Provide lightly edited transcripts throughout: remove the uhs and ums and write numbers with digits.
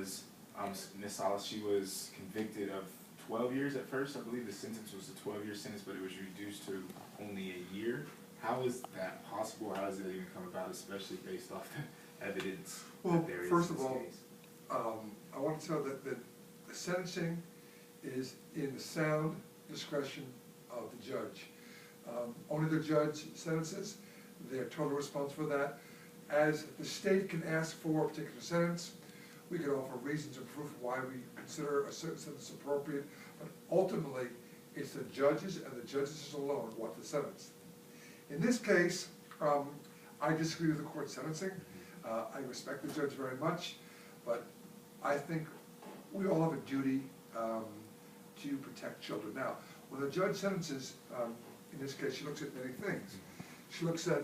was Ms. Salas, she was convicted of 12 years at first. I believe the sentence was a 12-year sentence, but it was reduced to only a year. How is that possible? How does it even come about, especially based off the evidence that there is First in of this all, case? I want to tell that the sentencing is in the sound discretion of the judge. Only the judge sentences, they're totally responsible for that. As the state can ask for a particular sentence, we can offer reasons and proof why we consider a certain sentence appropriate, but ultimately, it's the judges and the judges alone what to sentence. In this case, I disagree with the court's sentencing. I respect the judge very much, but I think we all have a duty to protect children. Now, when a judge sentences, in this case, she looks at many things. She looks at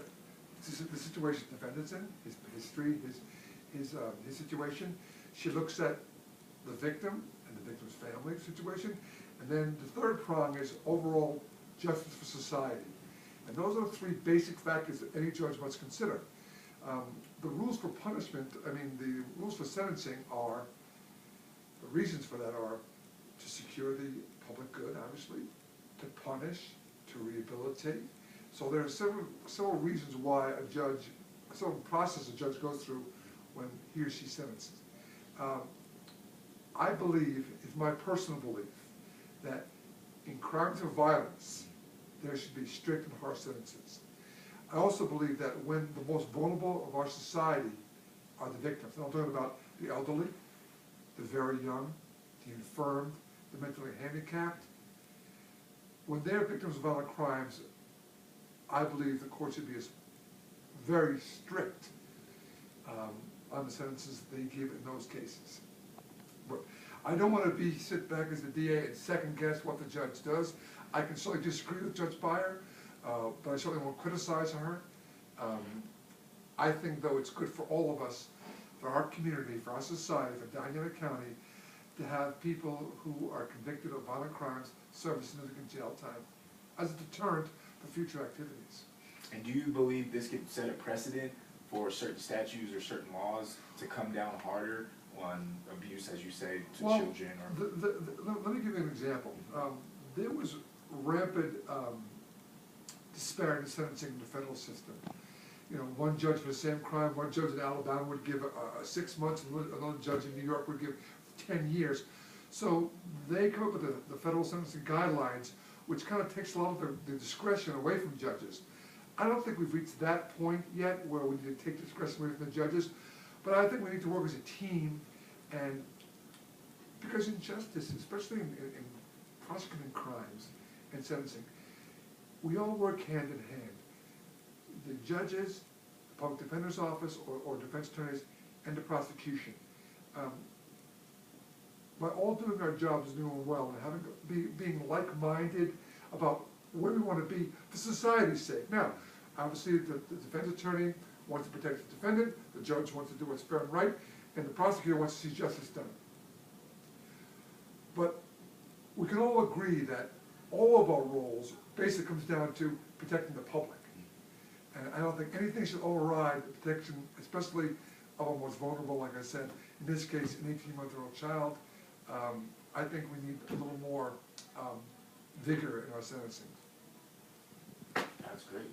the situation the defendant's in, his history, his situation. She looks at the victim and the victim's family situation. And then the third prong is overall justice for society. And those are the three basic factors that any judge must consider. The rules for punishment, the rules for sentencing are, the reasons for that are to secure the public good, obviously, to punish, to rehabilitate. So there are several reasons why a judge, several process a judge goes through when he or she sentences. I believe, it's my personal belief, that in crimes of violence, there should be strict and harsh sentences. I also believe that when the most vulnerable of our society are the victims, and I'm talking about the elderly, the very young, the infirmed, the mentally handicapped, when they're victims of violent crimes, I believe the court should be very strict on the sentences they give in those cases. But I don't want to sit back as the DA and second guess what the judge does. I can certainly disagree with Judge Beyer, but I certainly won't criticize her. I think, though, it's good for all of us, for our community, for our society, for Diana County, to have people who are convicted of violent crimes serve significant jail time as a deterrent for future activities. And do you believe this could set a precedent for certain statutes or certain laws to come down harder on abuse, as you say, to children? Or Let me give you an example. There was rampant disparity in sentencing in the federal system. You know, one judge for the same crime, one judge in Alabama would give 6 months, and another judge in New York would give 10 years. So they come up with the federal sentencing guidelines, which kind of takes a lot of the discretion away from judges. I don't think we've reached that point yet where we need to take discretion away from the judges, but I think we need to work as a team, and because in justice, especially in prosecuting crimes and sentencing, we all work hand in hand. The judges, the public defender's office, or defense attorneys, and the prosecution. By all doing our jobs and doing well, and being like-minded about where we want to be for society's sake. Now, obviously, the defense attorney wants to protect the defendant, the judge wants to do what's fair and right, and the prosecutor wants to see justice done. But we can all agree that all of our roles basically comes down to protecting the public. And I don't think anything should override the protection, especially of our most vulnerable, like I said, in this case, an 18-month-old child. I think we need a little more vigor in our sentencing. That's great.